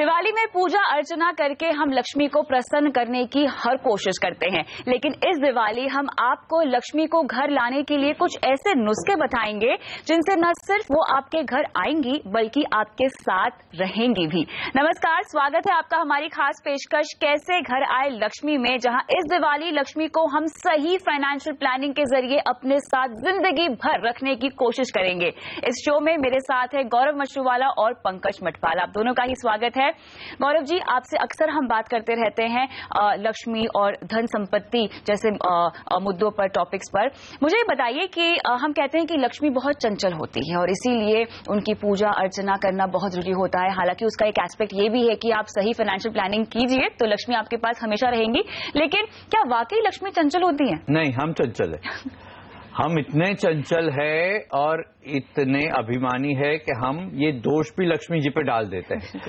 दिवाली में पूजा अर्चना करके हम लक्ष्मी को प्रसन्न करने की हर कोशिश करते हैं, लेकिन इस दिवाली हम आपको लक्ष्मी को घर लाने के लिए कुछ ऐसे नुस्खे बताएंगे जिनसे न सिर्फ वो आपके घर आएंगी बल्कि आपके साथ रहेंगी भी। नमस्कार, स्वागत है आपका हमारी खास पेशकश कैसे घर आए लक्ष्मी में, जहां इस दिवाली लक्ष्मी को हम सही फाइनेंशियल प्लानिंग के जरिए अपने साथ जिंदगी भर रखने की कोशिश करेंगे। इस शो में मेरे साथ है गौरव मशरूवाला और पंकज मटवाल। आप दोनों का ही स्वागत है। गौरव जी, आपसे अक्सर हम बात करते रहते हैं लक्ष्मी और धन संपत्ति जैसे मुद्दों पर, टॉपिक्स पर। मुझे ये बताइए कि हम कहते हैं कि लक्ष्मी बहुत चंचल होती है और इसीलिए उनकी पूजा अर्चना करना बहुत जरूरी होता है। हालांकि उसका एक एस्पेक्ट ये भी है कि आप सही फाइनेंशियल प्लानिंग कीजिए तो लक्ष्मी आपके पास हमेशा रहेंगी। लेकिन क्या वाकई लक्ष्मी चंचल होती है? नहीं, हम चंचल है। हम इतने चंचल है और इतने अभिमानी है कि हम ये दोष भी लक्ष्मी जी पे डाल देते हैं।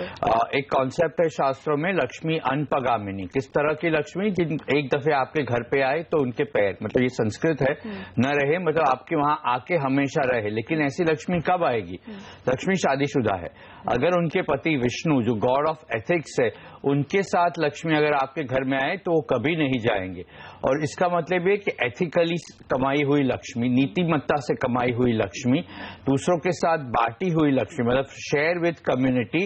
एक कॉन्सेप्ट है शास्त्रों में, लक्ष्मी अनपगामिनी। किस तरह की लक्ष्मी? जिन एक दफे आपके घर पे आए तो उनके पैर, मतलब ये संस्कृत है, न रहे, मतलब आपके वहां आके हमेशा रहे। लेकिन ऐसी लक्ष्मी कब आएगी? लक्ष्मी शादीशुदा है। अगर उनके पति विष्णु, जो गॉड ऑफ एथिक्स है, उनके साथ लक्ष्मी अगर आपके घर में आए तो वो कभी नहीं जाएंगे। और इसका मतलब ये कि एथिकली कमाई हुई लक्ष्मी, नीतिमत्ता से कमाई हुई लक्ष्मी, दूसरों के साथ बांटी हुई लक्ष्मी, मतलब शेयर विद कम्युनिटी,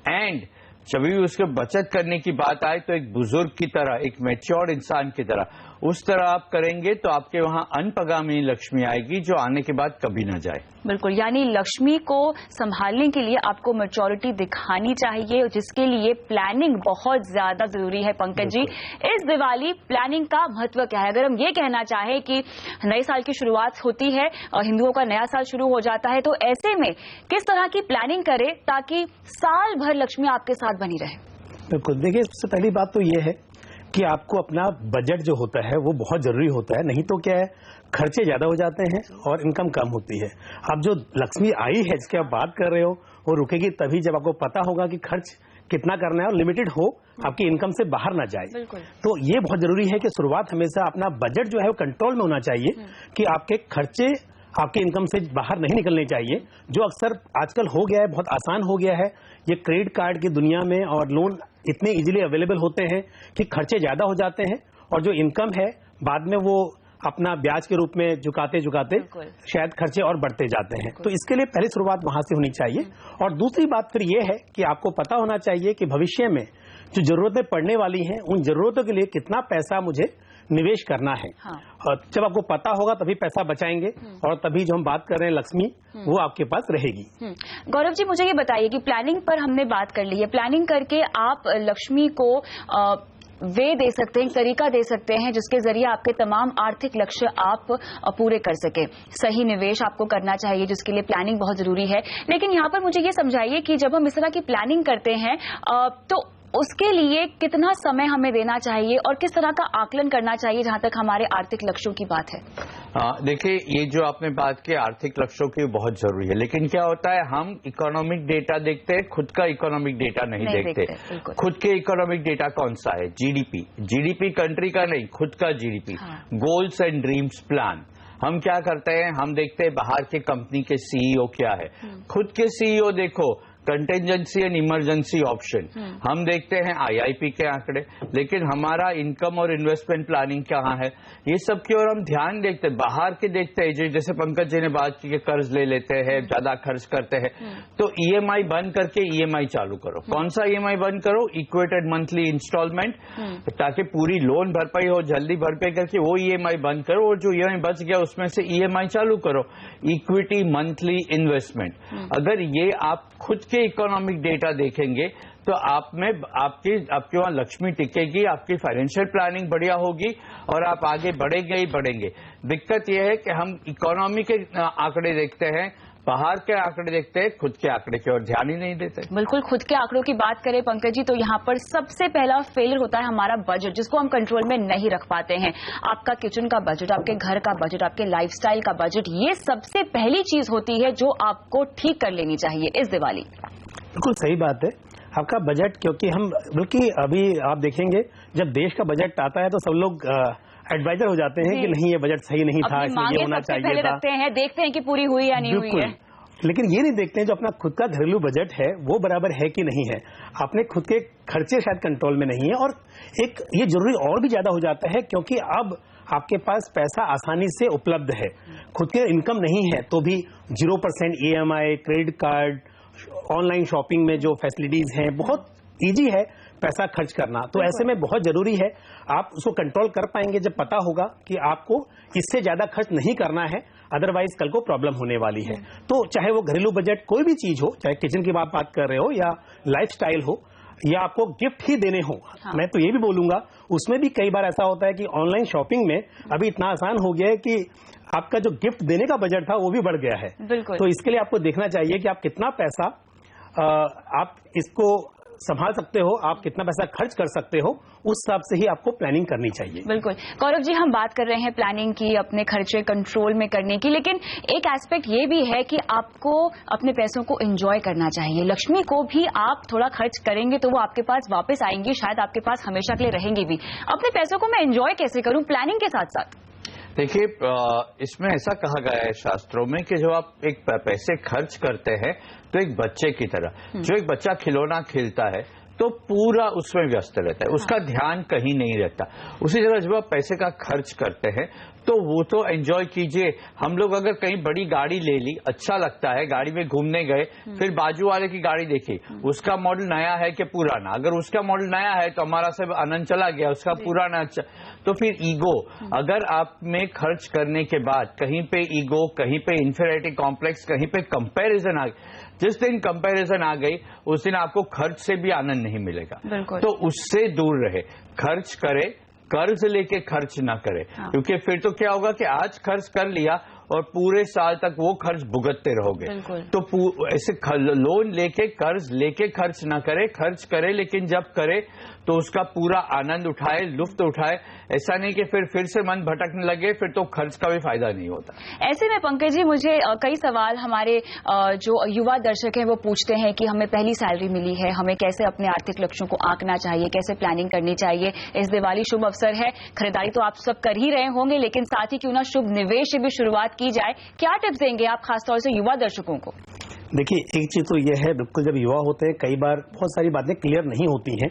एंड जब भी उसके बचत करने की बात आए तो एक बुजुर्ग की तरह, एक मैच्योर्ड इंसान की तरह, उस तरह आप करेंगे तो आपके वहां अनपगामिनी लक्ष्मी आएगी जो आने के बाद कभी ना जाए। बिल्कुल, यानी लक्ष्मी को संभालने के लिए आपको मैच्योरिटी दिखानी चाहिए, जिसके लिए प्लानिंग बहुत ज्यादा जरूरी है। पंकज जी, इस दिवाली प्लानिंग का महत्व क्या है? अगर हम ये कहना चाहें कि नए साल की शुरुआत होती है और हिंदुओं का नया साल शुरू हो जाता है, तो ऐसे में किस तरह की प्लानिंग करें ताकि साल भर लक्ष्मी आपके साथ बनी रहे? बिल्कुल, देखिए, सबसे पहली बात तो ये है कि आपको अपना बजट जो होता है वो बहुत जरूरी होता है। नहीं तो क्या है, खर्चे ज्यादा हो जाते हैं और इनकम कम होती है। अब जो लक्ष्मी आई है जिसकी आप बात कर रहे हो, वो रुकेगी तभी जब आपको पता होगा कि खर्च कितना करना है और लिमिटेड हो, आपकी इनकम से बाहर ना जाए। तो ये बहुत जरूरी है कि शुरुआत हमेशा अपना बजट जो है वो कंट्रोल में होना चाहिए कि आपके खर्चे आपके इनकम से बाहर नहीं निकलने चाहिए, जो अक्सर आजकल हो गया है, बहुत आसान हो गया है। ये क्रेडिट कार्ड की दुनिया में और लोन इतने इजीली अवेलेबल होते हैं कि खर्चे ज्यादा हो जाते हैं और जो इनकम है बाद में वो अपना ब्याज के रूप में चुकाते चुकाते शायद खर्चे और बढ़ते जाते हैं। तो इसके लिए पहली शुरुआत वहां से होनी चाहिए। और दूसरी बात फिर ये है कि आपको पता होना चाहिए कि भविष्य में जो जरूरतें पड़ने वाली हैं, उन जरूरतों के लिए कितना पैसा मुझे निवेश करना है। और जब आपको पता होगा तभी पैसा बचाएंगे और तभी जो हम बात कर रहे हैं लक्ष्मी, वो आपके पास रहेगी। गौरव जी, मुझे ये बताइए कि प्लानिंग पर हमने बात कर ली है, प्लानिंग करके आप लक्ष्मी को वे दे सकते हैं, तरीका दे सकते हैं जिसके जरिए आपके तमाम आर्थिक लक्ष्य आप पूरे कर सके। सही निवेश आपको करना चाहिए जिसके लिए प्लानिंग बहुत जरूरी है। लेकिन यहाँ पर मुझे ये समझाइए कि जब हम इस तरह की प्लानिंग करते हैं तो उसके लिए कितना समय हमें देना चाहिए और किस तरह का आकलन करना चाहिए जहां तक हमारे आर्थिक लक्ष्यों की बात है? देखिए, ये जो आपने बात की आर्थिक लक्ष्यों की बहुत जरूरी है, लेकिन क्या होता है, हम इकोनॉमिक डेटा देखते हैं, खुद का इकोनॉमिक डेटा नहीं देखते। खुद के इकोनॉमिक डेटा कौन सा है? जीडीपी कंट्री का नहीं, खुद का GDP. Goals and dreams plan. हम क्या करते हैं, हम देखते हैं बाहर के कंपनी के सीईओ क्या है, खुद के सीईओ देखो, कंटेंजेंसी एंड इमरजेंसी ऑप्शन। हम देखते हैं आईआईपी के आंकड़े, लेकिन हमारा इनकम और इन्वेस्टमेंट प्लानिंग कहाँ है? ये सब की ओर हम ध्यान देखते हैं, बाहर के देखते हैं। जैसे पंकज जी ने बात की कि कर्ज ले लेते हैं, ज्यादा खर्च करते हैं, तो ईएमआई बंद करके ईएमआई चालू करो। कौन सा ईएमआई बंद करो? इक्वेटेड मंथली इंस्टॉलमेंट, ताकि पूरी लोन भरपाई हो, जल्दी भरपाई करके वो ईएमआई बंद करो और जो ईएमआई बच गया उसमें से ईएमआई चालू करो। Equity monthly investment. अगर ये आप खुद के इकोनॉमिक डेटा देखेंगे तो आप में आपके वहां लक्ष्मी टिकेगी, आपकी फाइनेंशियल प्लानिंग बढ़िया होगी और आप आगे बढ़ेंगे ही बढ़ेंगे। दिक्कत यह है कि हम इकोनॉमी के आंकड़े देखते हैं, बाहर के आंकड़े देखते हैं, खुद के आंकड़े की ओर ध्यान ही नहीं देते। बिल्कुल, खुद के आंकड़ों की बात करें पंकज जी, तो यहाँ पर सबसे पहला फेलियर होता है हमारा बजट, जिसको हम कंट्रोल में नहीं रख पाते हैं। आपका किचन का बजट, आपके घर का बजट, आपके लाइफस्टाइल का बजट, ये सबसे पहली चीज होती है जो आपको ठीक कर लेनी चाहिए इस दिवाली। बिल्कुल सही बात है, आपका बजट, क्योंकि हम बल्कि अभी आप देखेंगे जब देश का बजट आता है तो सब लोग एडवाइजर हो जाते हैं कि नहीं, ये बजट सही नहीं था, इसमें ये होना चाहिए था। रखते हैं, देखते हैं कि पूरी हुई या नहीं हुई है। लेकिन ये नहीं देखते हैं जो अपना खुद का घरेलू बजट है वो बराबर है कि नहीं है, अपने खुद के खर्चे शायद कंट्रोल में नहीं है। और एक ये जरूरी और भी ज्यादा हो जाता है क्योंकि अब आपके पास पैसा आसानी से उपलब्ध है, खुद के इनकम नहीं है तो भी 0% EMI, credit card, online shopping में जो फैसिलिटीज हैं, बहुत इजी है पैसा खर्च करना। तो ऐसे में बहुत जरूरी है आप उसको कंट्रोल कर पाएंगे जब पता होगा कि आपको इससे ज्यादा खर्च नहीं करना है, अदरवाइज कल को प्रॉब्लम होने वाली है। तो चाहे वो घरेलू बजट कोई भी चीज हो, चाहे किचन की बात कर रहे हो या लाइफस्टाइल हो या आपको गिफ्ट ही देने हो, मैं तो ये भी बोलूंगा उसमें भी कई बार ऐसा होता है कि ऑनलाइन शॉपिंग में अभी इतना आसान हो गया है कि आपका जो गिफ्ट देने का बजट था वो भी बढ़ गया है। तो इसके लिए आपको देखना चाहिए कि आप कितना पैसा आप इसको संभाल सकते हो, आप कितना पैसा खर्च कर सकते हो, उस हिसाब से ही आपको प्लानिंग करनी चाहिए। बिल्कुल गौरव जी, हम बात कर रहे हैं प्लानिंग की, अपने खर्चे कंट्रोल में करने की, लेकिन एक एस्पेक्ट ये भी है कि आपको अपने पैसों को एंजॉय करना चाहिए। लक्ष्मी को भी आप थोड़ा खर्च करेंगे तो वो आपके पास वापस आएंगी, शायद आपके पास हमेशा के लिए रहेंगी भी। अपने पैसों को मैं एंजॉय कैसे करूं प्लानिंग के साथ साथ? देखिए, इसमें ऐसा कहा गया है शास्त्रों में कि जब आप एक पैसे खर्च करते हैं तो एक बच्चे की तरह, जो एक बच्चा खिलौना खेलता है तो पूरा उसमें व्यस्त रहता है, उसका ध्यान कहीं नहीं रहता। उसी तरह जब आप पैसे का खर्च करते हैं तो वो तो एंजॉय कीजिए। हम लोग अगर कहीं बड़ी गाड़ी ले ली, अच्छा लगता है, गाड़ी में घूमने गए, फिर बाजू वाले की गाड़ी देखी, उसका मॉडल नया है कि पुराना, अगर उसका मॉडल नया है तो हमारा सब आनंद चला गया, उसका पुराना अच्छा। तो फिर ईगो, अगर आप में खर्च करने के बाद कहीं पे ईगो, कहीं पे इंफीरियरिटी कॉम्प्लेक्स, कहीं पे कंपैरिजन आ गई, जिस दिन कंपैरिजन आ गई उस दिन आपको खर्च से भी आनंद नहीं मिलेगा। तो उससे दूर रहे, खर्च करे, कर्ज लेके खर्च ना करे। क्योंकि फिर तो क्या होगा कि आज खर्च कर लिया और पूरे साल तक वो खर्च भुगतते रहोगे। तो ऐसे लोन लेके, कर्ज लेके खर्च ना करे, खर्च करे लेकिन जब करे तो उसका पूरा आनंद उठाए, लुफ्त उठाए। ऐसा नहीं कि फिर से मन भटकने लगे, फिर तो खर्च का भी फायदा नहीं होता। ऐसे में पंकज जी, मुझे कई सवाल हमारे जो युवा दर्शक हैं वो पूछते हैं कि हमें पहली सैलरी मिली है, हमें कैसे अपने आर्थिक लक्ष्यों को आंकना चाहिए, कैसे प्लानिंग करनी चाहिए। इस दिवाली शुभ अवसर है, खरीदारी तो आप सब कर ही रहे होंगे, लेकिन साथ ही क्यों ना शुभ निवेश से भी शुरुआत की जाए। क्या टिप्स देंगे आप खासतौर से युवा दर्शकों को? देखिए, एक चीज तो यह है, बिल्कुल जब युवा होते हैं कई बार बहुत सारी बातें क्लियर नहीं होती हैं।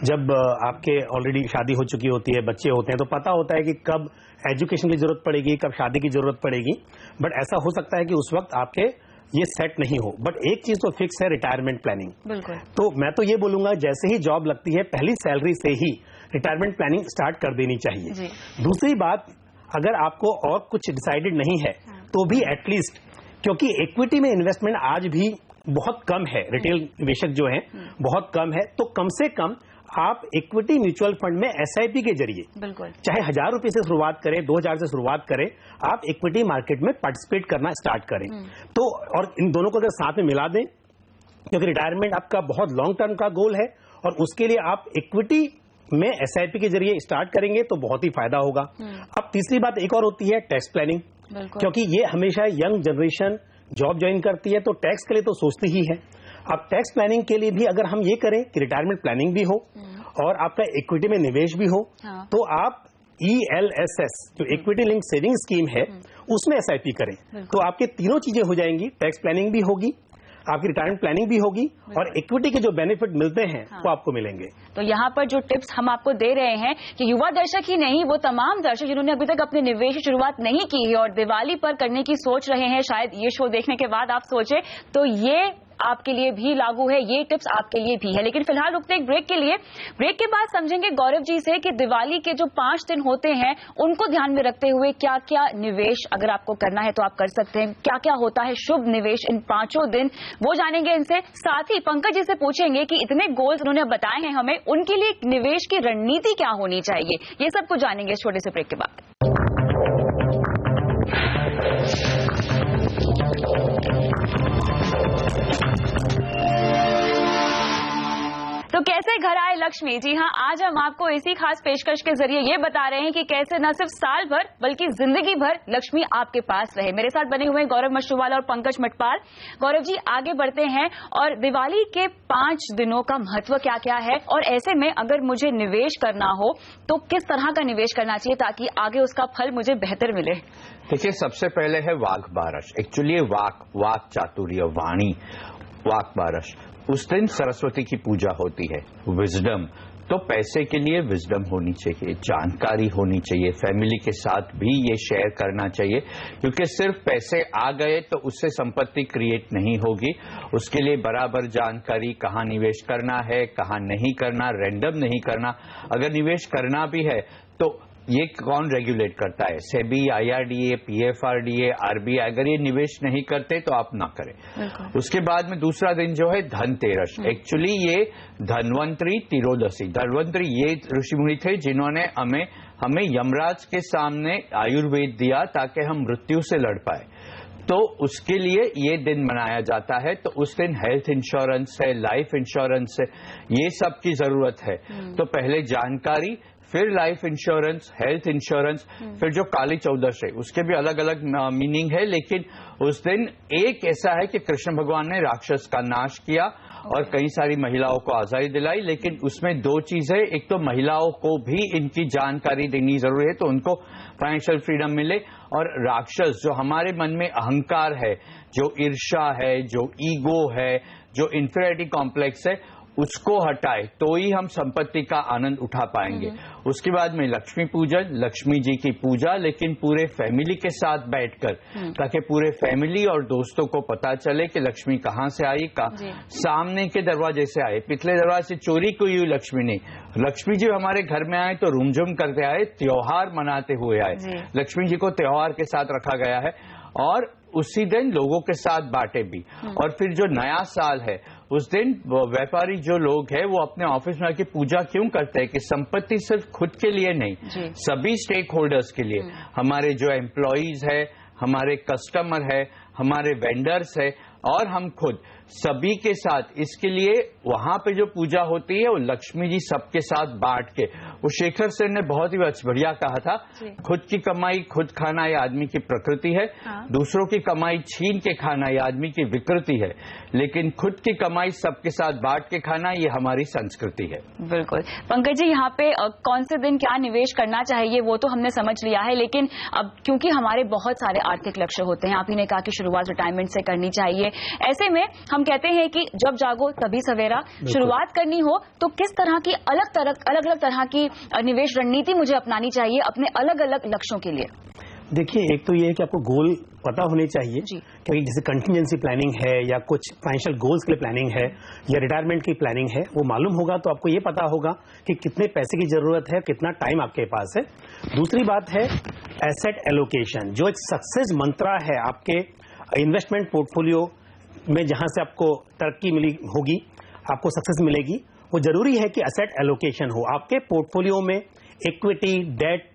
जब आपके ऑलरेडी शादी हो चुकी होती है, बच्चे होते हैं, तो पता होता है कि कब एजुकेशन की जरूरत पड़ेगी, कब शादी की जरूरत पड़ेगी। बट ऐसा हो सकता है कि उस वक्त आपके ये सेट नहीं हो। बट एक चीज तो फिक्स है, रिटायरमेंट प्लानिंग। बिल्कुल। तो मैं तो ये बोलूंगा जैसे ही जॉब लगती है पहली सैलरी से ही रिटायरमेंट प्लानिंग स्टार्ट कर देनी चाहिए। दूसरी बात, अगर आपको और कुछ डिसाइडेड नहीं है तो भी एटलीस्ट, क्योंकि इक्विटी में इन्वेस्टमेंट आज भी बहुत कम है, रिटेल निवेशक जो हैं बहुत कम है, तो कम से कम आप इक्विटी म्यूचुअल फंड में SIP के जरिए, चाहे 1000 रुपए से शुरुआत करें, 2000 से शुरुआत करें, आप इक्विटी मार्केट में पार्टिसिपेट करना स्टार्ट करें। तो और इन दोनों को अगर साथ में मिला दें, क्योंकि रिटायरमेंट आपका बहुत लॉन्ग टर्म का गोल है और उसके लिए आप इक्विटी में SIP के जरिए स्टार्ट करेंगे तो बहुत ही फायदा होगा। अब तीसरी बात एक और होती है, टैक्स प्लानिंग, क्योंकि ये हमेशा यंग जनरेशन जॉब ज्वाइन करती है तो टैक्स के लिए तो सोचती ही है। अब टैक्स प्लानिंग के लिए भी अगर हम ये करें कि रिटायरमेंट प्लानिंग भी हो और आपका इक्विटी में निवेश भी हो, तो आप ELSS जो इक्विटी लिंक सेविंग स्कीम है उसमें SIP करें, तो आपके तीनों चीजें हो जाएंगी, टैक्स प्लानिंग भी होगी, आपकी रिटायरमेंट प्लानिंग भी होगी और इक्विटी के जो बेनिफिट मिलते हैं वो आपको मिलेंगे। तो यहाँ पर जो टिप्स हम आपको दे रहे हैं कि युवा दर्शक ही नहीं, वो तमाम दर्शक जिन्होंने अभी तक अपने निवेश की शुरुआत नहीं की है और दिवाली पर करने की सोच रहे हैं, शायद ये शो देखने के बाद आप सोचे, तो ये आपके लिए भी लागू है, ये टिप्स आपके लिए भी है। लेकिन फिलहाल रुकते एक ब्रेक के लिए। ब्रेक के बाद समझेंगे गौरव जी से कि दिवाली के जो 5 दिन होते हैं उनको ध्यान में रखते हुए क्या क्या निवेश अगर आपको करना है तो आप कर सकते हैं, क्या क्या होता है शुभ निवेश इन 5 दिन, वो जानेंगे इनसे। साथ ही पंकज जी से पूछेंगे कि इतने गोल्स उन्होंने बताए हैं हमें, उनके लिए निवेश की रणनीति क्या होनी चाहिए, ये सब कुछ जानेंगे इस छोटे से ब्रेक के बाद। तो कैसे से घर आए लक्ष्मी। जी हाँ, आज हम आपको इसी खास पेशकश के जरिए ये बता रहे हैं कि कैसे न सिर्फ साल भर बल्कि जिंदगी भर लक्ष्मी आपके पास रहे। मेरे साथ बने हुए गौरव मशरूवाला और पंकज मटपाल। गौरव जी, आगे बढ़ते हैं और दिवाली के 5 दिनों का महत्व क्या क्या है, और ऐसे में अगर मुझे निवेश करना हो तो किस तरह का निवेश करना चाहिए ताकि आगे उसका फल मुझे बेहतर मिले। देखिए, सबसे पहले है वाक बारस। एक्चुअली वाक चातुर्य, वाणी, वाक बारस। उस दिन सरस्वती की पूजा होती है। विजडम, तो पैसे के लिए विजडम होनी चाहिए, जानकारी होनी चाहिए, फैमिली के साथ भी ये शेयर करना चाहिए, क्योंकि सिर्फ पैसे आ गए तो उससे संपत्ति क्रिएट नहीं होगी। उसके लिए बराबर जानकारी, कहाँ निवेश करना है, कहाँ नहीं करना, रैंडम नहीं करना। अगर निवेश करना भी है तो ये कौन रेगुलेट करता है? SEBI, IRDA, PFRDA, RBI। अगर ये निवेश नहीं करते तो आप ना करें। उसके बाद में दूसरा दिन जो है धनतेरस। एक्चुअली ये धन्वंतरी तिरोदशी, धन्वंतरी ये ऋषि मुनि थे जिन्होंने हमें यमराज के सामने आयुर्वेद दिया ताकि हम मृत्यु से लड़ पाए। तो उसके लिए ये दिन मनाया जाता है। तो उस दिन हेल्थ इंश्योरेंस है, लाइफ इंश्योरेंस है, ये सब की जरूरत है। तो पहले जानकारी, फिर लाइफ इंश्योरेंस, हेल्थ इंश्योरेंस, फिर जो काली चौदश है उसके भी अलग अलग मीनिंग है। लेकिन उस दिन एक ऐसा है कि कृष्ण भगवान ने राक्षस का नाश किया और कई सारी महिलाओं को आजादी दिलाई। लेकिन उसमें 2 चीजें, एक तो महिलाओं को भी इनकी जानकारी देनी जरूरी है तो उनको फाइनेंशियल फ्रीडम मिले, और राक्षस जो हमारे मन में अहंकार है, जो ईर्ष्या है, जो ईगो है, जो इंफीरियरिटी कॉम्प्लेक्स है, उसको हटाए तो ही हम संपत्ति का आनंद उठा पाएंगे। उसके बाद में लक्ष्मी पूजन, लक्ष्मी जी की पूजा, लेकिन पूरे फैमिली के साथ बैठकर, ताकि पूरे फैमिली और दोस्तों को पता चले कि लक्ष्मी कहाँ से आई, सामने के दरवाजे से आए, पिछले दरवाजे से चोरी को हुई लक्ष्मी नहीं। लक्ष्मी जी हमारे घर में आए तो रूमझुम करते आए, त्योहार मनाते हुए आए। लक्ष्मी जी को त्योहार के साथ रखा गया है और उसी दिन लोगों के साथ बांटे भी। और फिर जो नया साल है उस दिन व्यापारी जो लोग हैं वो अपने ऑफिस में आके पूजा क्यों करते हैं कि संपत्ति सिर्फ खुद के लिए नहीं, सभी स्टेक होल्डर्स के लिए, हमारे जो एम्प्लॉइज है, हमारे कस्टमर है, हमारे वेंडर्स है और हम खुद, सभी के साथ। इसके लिए वहां पे जो पूजा होती है वो लक्ष्मी जी सबके साथ बांट के, वो शेखर सेन ने बहुत ही बढ़िया कहा था, खुद की कमाई खुद खाना ये आदमी की प्रकृति है, दूसरों की कमाई छीन के खाना ये आदमी की विकृति है, लेकिन खुद की कमाई सबके साथ बांट के खाना ये हमारी संस्कृति है। बिल्कुल। पंकज जी, यहाँ पे कौन से दिन क्या निवेश करना चाहिए वो तो हमने समझ लिया है, लेकिन अब क्योंकि हमारे बहुत सारे आर्थिक लक्ष्य होते हैं, आप ही ने कहा कि शुरुआत रिटायरमेंट से करनी चाहिए, ऐसे में हम कहते हैं कि जब जागो तभी सवेरा, शुरुआत करनी हो तो किस तरह की अलग अलग तरह की निवेश रणनीति मुझे अपनानी चाहिए अपने अलग अलग लक्ष्यों के लिए? देखिए, एक तो ये है कि आपको गोल पता होने चाहिए, क्योंकि जैसे कंटिजेंसी प्लानिंग है या कुछ फाइनेंशियल गोल्स के लिए प्लानिंग है या रिटायरमेंट की प्लानिंग है, वो मालूम होगा तो आपको ये पता होगा कि कितने पैसे की जरूरत है, कितना टाइम आपके पास है। दूसरी बात है एसेट एलोकेशन, जो एक सक्सेस मंत्रा है आपके इन्वेस्टमेंट पोर्टफोलियो में, जहां से आपको तरक्की मिली होगी, आपको सक्सेस मिलेगी। वो जरूरी है कि एसेट एलोकेशन हो आपके पोर्टफोलियो में। इक्विटी, डेट,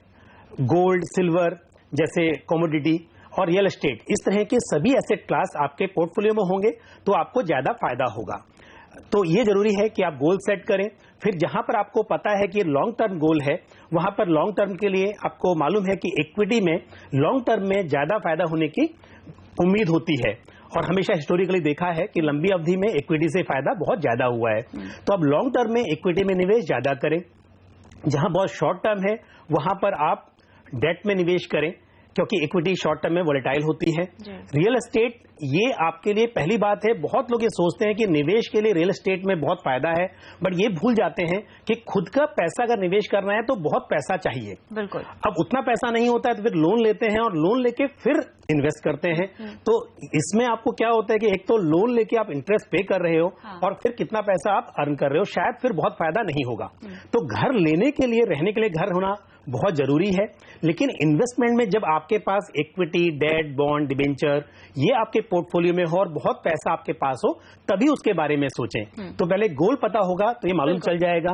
गोल्ड, सिल्वर जैसे कमोडिटी और रियल एस्टेट, इस तरह के सभी एसेट क्लास आपके पोर्टफोलियो में होंगे तो आपको ज्यादा फायदा होगा। तो ये जरूरी है कि आप गोल सेट करें। फिर जहां पर आपको पता है कि लॉन्ग टर्म गोल है, वहां पर लॉन्ग टर्म के लिए आपको मालूम है कि इक्विटी में लॉन्ग टर्म में ज्यादा फायदा होने की उम्मीद होती है, और हमेशा हिस्टोरिकली देखा है कि लंबी अवधि में इक्विटी से फायदा बहुत ज्यादा हुआ है। तो अब लॉन्ग टर्म में इक्विटी में निवेश ज्यादा करें। जहां बहुत शॉर्ट टर्म है वहां पर आप डेट में निवेश करें, क्योंकि इक्विटी शॉर्ट टर्म में वोलेटाइल होती है। रियल एस्टेट, ये आपके लिए पहली बात है, बहुत लोग ये सोचते हैं कि निवेश के लिए रियल एस्टेट में बहुत फायदा है, बट ये भूल जाते हैं कि खुद का पैसा अगर निवेश करना है तो बहुत पैसा चाहिए। बिल्कुल। अब उतना पैसा नहीं होता है तो फिर लोन लेते हैं और लोन लेके फिर इन्वेस्ट करते हैं। तो इसमें आपको क्या होता है कि एक तो लोन लेके आप इंटरेस्ट पे कर रहे हो, और फिर कितना पैसा आप अर्न कर रहे हो, शायद फिर बहुत फायदा नहीं होगा। तो घर लेने के लिए, रहने के लिए घर होना बहुत जरूरी है, लेकिन इन्वेस्टमेंट में जब आपके पास इक्विटी, डेट, बॉन्ड, डिबेंचर ये आपके पोर्टफोलियो में हो और बहुत पैसा आपके पास हो, तभी उसके बारे में सोचें। तो पहले गोल पता होगा तो ये मालूम चल जाएगा।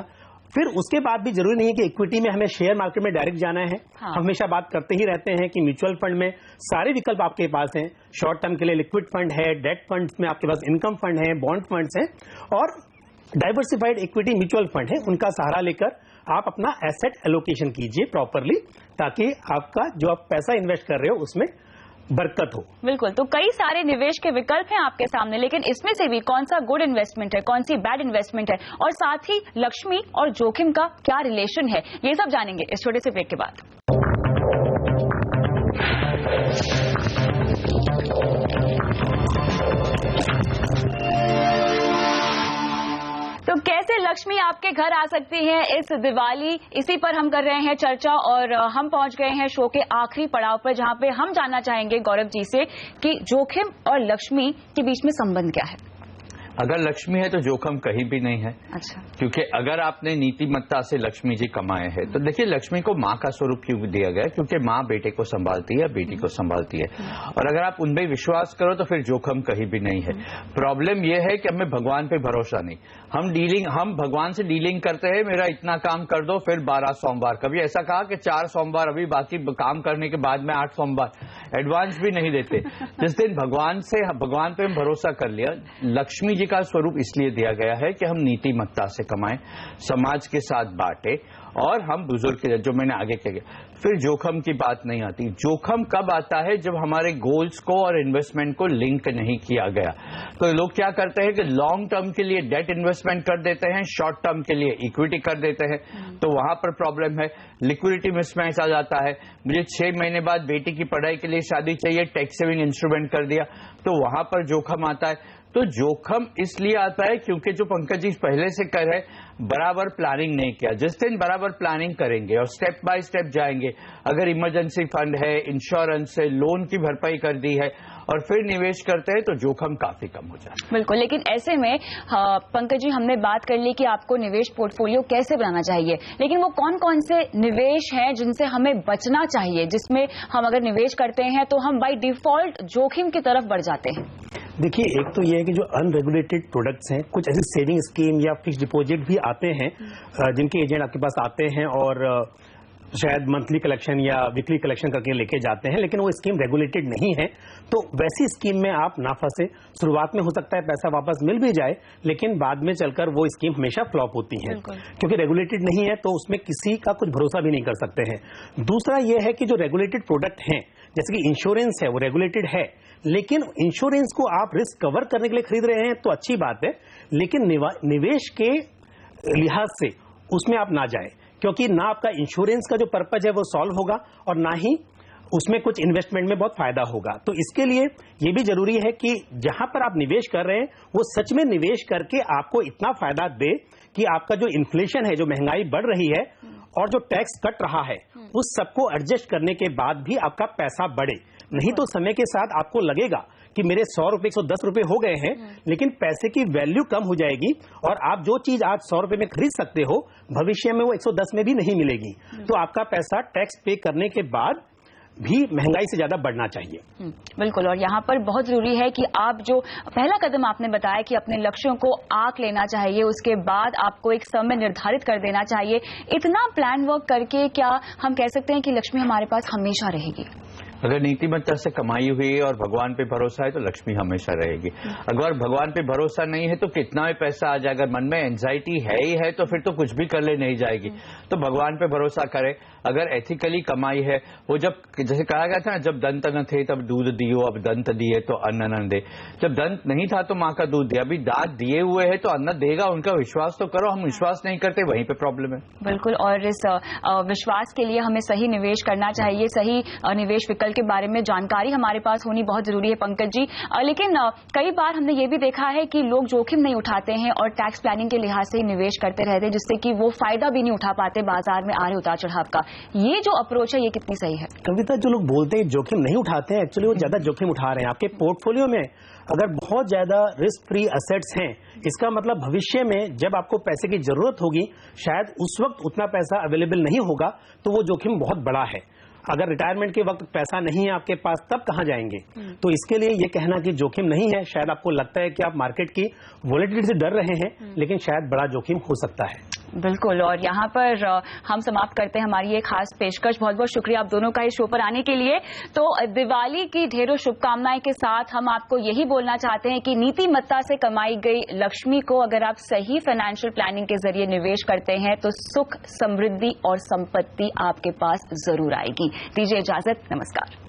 फिर उसके बाद भी जरूरी नहीं है कि इक्विटी में हमें शेयर मार्केट में डायरेक्ट जाना है। हम हमेशा बात करते ही रहते हैं कि म्यूचुअल फंड में सारे विकल्प आपके पास हैं। शॉर्ट टर्म के लिए लिक्विड फंड है, डेट फंड्स में आपके पास इनकम फंड है, बॉन्ड फंड्स हैं, और डाइवर्सिफाइड इक्विटी म्यूचुअल फंड है, उनका सहारा लेकर आप अपना एसेट एलोकेशन कीजिए प्रॉपरली, ताकि आपका जो आप पैसा इन्वेस्ट कर रहे हो उसमें बरकत हो। बिल्कुल, तो कई सारे निवेश के विकल्प हैं आपके सामने, लेकिन इसमें से भी कौन सा गुड इन्वेस्टमेंट है, कौन सी बैड इन्वेस्टमेंट है, और साथ ही लक्ष्मी और जोखिम का क्या रिलेशन है, ये सब जानेंगे इस छोटे से ब्रेक के बाद। तो कैसे लक्ष्मी आपके घर आ सकती है इस दिवाली, इसी पर हम कर रहे हैं चर्चा, और हम पहुंच गए हैं शो के आखिरी पड़ाव पर, जहां पे हम जानना चाहेंगे गौरव जी से कि जोखिम और लक्ष्मी के बीच में संबंध क्या है। अगर लक्ष्मी है तो जोखिम कहीं भी नहीं है। अच्छा। क्योंकि अगर आपने नीतिमत्ता से लक्ष्मी जी कमाए हैं तो देखिए, लक्ष्मी को माँ का स्वरूप क्यों दिया गया, क्योंकि माँ बेटे को संभालती है, बेटी को संभालती है, और अगर आप उनमें विश्वास करो तो फिर जोखिम कहीं भी नहीं है। प्रॉब्लम यह है कि हमें भगवान पे भरोसा नहीं, हम भगवान से डीलिंग करते हैं, मेरा इतना काम कर दो, फिर 12 सोमवार, कभी ऐसा कहा कि 4 सोमवार अभी बाकी काम करने के बाद में 8 सोमवार, एडवांस भी नहीं देते। जिस दिन भगवान पे भरोसा कर लिया, लक्ष्मी जी का स्वरूप इसलिए दिया गया है कि हम नीतिमत्ता से कमाएं, समाज के साथ बांटे, और हम बुजुर्ग के, जो मैंने आगे कहा, फिर जोखिम की बात नहीं आती। जोखिम कब आता है, जब हमारे गोल्स को और इन्वेस्टमेंट को लिंक नहीं किया गया। तो लोग क्या करते हैं कि लॉन्ग टर्म के लिए डेट इन्वेस्टमेंट कर देते हैं, शॉर्ट टर्म के लिए इक्विटी कर देते हैं, तो वहां पर प्रॉब्लम है, लिक्विडिटी मिसमैच आ जाता है। मुझे 6 महीने बाद बेटी की पढ़ाई के लिए शादी चाहिए, टैक्स सेविंग इंस्ट्रूमेंट कर दिया, तो वहां पर जोखिम आता है। तो जोखिम इसलिए आता है क्योंकि जो पंकज जी पहले से कर रहे, बराबर प्लानिंग नहीं किया। जिस दिन बराबर प्लानिंग करेंगे और स्टेप बाय स्टेप जाएंगे, अगर इमरजेंसी फंड है, इंश्योरेंस है, लोन की भरपाई कर दी है, और फिर निवेश करते हैं, तो जोखिम काफी कम हो जाता है। बिल्कुल, लेकिन ऐसे में पंकज जी, हमने बात कर ली कि आपको निवेश पोर्टफोलियो कैसे बनाना चाहिए, लेकिन वो कौन कौन से निवेश हैं जिनसे हमें बचना चाहिए, जिसमें हम अगर निवेश करते हैं तो हम बाय डिफॉल्ट जोखिम की तरफ बढ़ जाते हैं। देखिए, एक तो ये है कि जो अनरेगुलेटेड प्रोडक्ट्स हैं, कुछ ऐसे सेविंग स्कीम या फिक्स डिपॉजिट भी आते हैं जिनके एजेंट आपके पास आते हैं और शायद मंथली कलेक्शन या वीकली कलेक्शन करके लेके जाते हैं, लेकिन वो स्कीम रेगुलेटेड नहीं है। तो वैसी स्कीम में आप ना फंसे। शुरुआत में हो सकता है पैसा वापस मिल भी जाए, लेकिन बाद में चलकर वो स्कीम हमेशा फ्लॉप होती है, क्योंकि रेगुलेटेड नहीं है, तो उसमें किसी का कुछ भरोसा भी नहीं कर सकते हैं। दूसरा ये है कि जो रेगुलेटेड प्रोडक्ट हैं, जैसे कि इंश्योरेंस है, वो रेगुलेटेड है, लेकिन इंश्योरेंस को आप रिस्क कवर करने के लिए खरीद रहे हैं तो अच्छी बात है, लेकिन निवेश के लिहाज से उसमें आप ना जाए, क्योंकि ना आपका इंश्योरेंस का जो पर्पज है वो सॉल्व होगा, और ना ही उसमें कुछ इन्वेस्टमेंट में बहुत फायदा होगा। तो इसके लिए ये भी जरूरी है कि जहां पर आप निवेश कर रहे हैं वो सच में निवेश करके आपको इतना फायदा दे कि आपका जो इन्फ्लेशन है, जो महंगाई बढ़ रही है और जो टैक्स कट रहा है, उस सबको एडजस्ट करने के बाद भी आपका पैसा बढ़े। नहीं तो समय के साथ आपको लगेगा कि मेरे 100 रुपए 110 रुपए हो गए हैं, लेकिन पैसे की वैल्यू कम हो जाएगी, और आप जो चीज आज 100 रुपए में खरीद सकते हो, भविष्य में वो 110 में भी नहीं मिलेगी। तो आपका पैसा टैक्स पे करने के बाद भी महंगाई से ज्यादा बढ़ना चाहिए। बिल्कुल, और यहाँ पर बहुत जरूरी है कि आप जो पहला कदम आपने बताया कि अपने लक्ष्यों को आंक लेना चाहिए, उसके बाद आपको एक समय निर्धारित कर देना चाहिए। इतना प्लान वर्क करके क्या हम कह सकते हैं कि लक्ष्मी हमारे पास हमेशा रहेगी? अगर नीतिमत्ता से कमाई हुई है और भगवान पे भरोसा है तो लक्ष्मी हमेशा रहेगी। अगर भगवान पे भरोसा नहीं है तो कितना भी पैसा आ जाए, अगर मन में एंजाइटी है ही है तो फिर तो कुछ भी कर ले नहीं जाएगी। तो भगवान पे भरोसा करे। अगर एथिकली कमाई है, वो जब जैसे कहा गया था ना, जब दंत न थे तब दूध दियो, अब दंत दिए तो अन्न न दे। जब दंत नहीं था तो माँ का दूध दिया, अभी दांत दिए हुए है तो अन्न देगा, उनका विश्वास तो करो। हम विश्वास नहीं करते, वहीं पे प्रॉब्लम है। बिल्कुल, और इस विश्वास के लिए हमें सही निवेश करना चाहिए, सही निवेश विकल्प के बारे में जानकारी हमारे पास होनी बहुत जरूरी है पंकज जी। लेकिन कई बार हमने ये भी देखा है कि लोग जोखिम नहीं उठाते हैं और टैक्स प्लानिंग के लिहाज से ही निवेश करते रहते हैं, जिससे कि वो फायदा भी नहीं उठा पाते बाजार में आ रहे उतार चढ़ाव का। ये जो अप्रोच है, ये कितनी सही है? कविता, जो लोग बोलते हैं जोखिम नहीं उठाते हैं, एक्चुअली वो ज्यादा जोखिम उठा रहे हैं। आपके पोर्टफोलियो में अगर बहुत ज्यादा रिस्क फ्री एसेट्स हैं, इसका मतलब भविष्य में जब आपको पैसे की जरूरत होगी, शायद उस वक्त उतना पैसा अवेलेबल नहीं होगा, तो वो जोखिम बहुत बड़ा है। अगर रिटायरमेंट के वक्त पैसा नहीं है आपके पास, तब कहां जाएंगे? तो इसके लिए ये कहना कि जोखिम नहीं है, शायद आपको लगता है कि आप मार्केट की वोलेटिलिटी से डर रहे हैं, लेकिन शायद बड़ा जोखिम हो सकता है। बिल्कुल, और यहाँ पर हम समाप्त करते हैं हमारी ये खास पेशकश। बहुत बहुत शुक्रिया आप दोनों का इस शो पर आने के लिए। तो दिवाली की ढेरों शुभकामनाएं के साथ हम आपको यही बोलना चाहते हैं कि नीतिमत्ता से कमाई गई लक्ष्मी को अगर आप सही फाइनेंशियल प्लानिंग के जरिए निवेश करते हैं तो सुख, समृद्धि और संपत्ति आपके पास जरूर आएगी। दीजिए इजाजत, नमस्कार।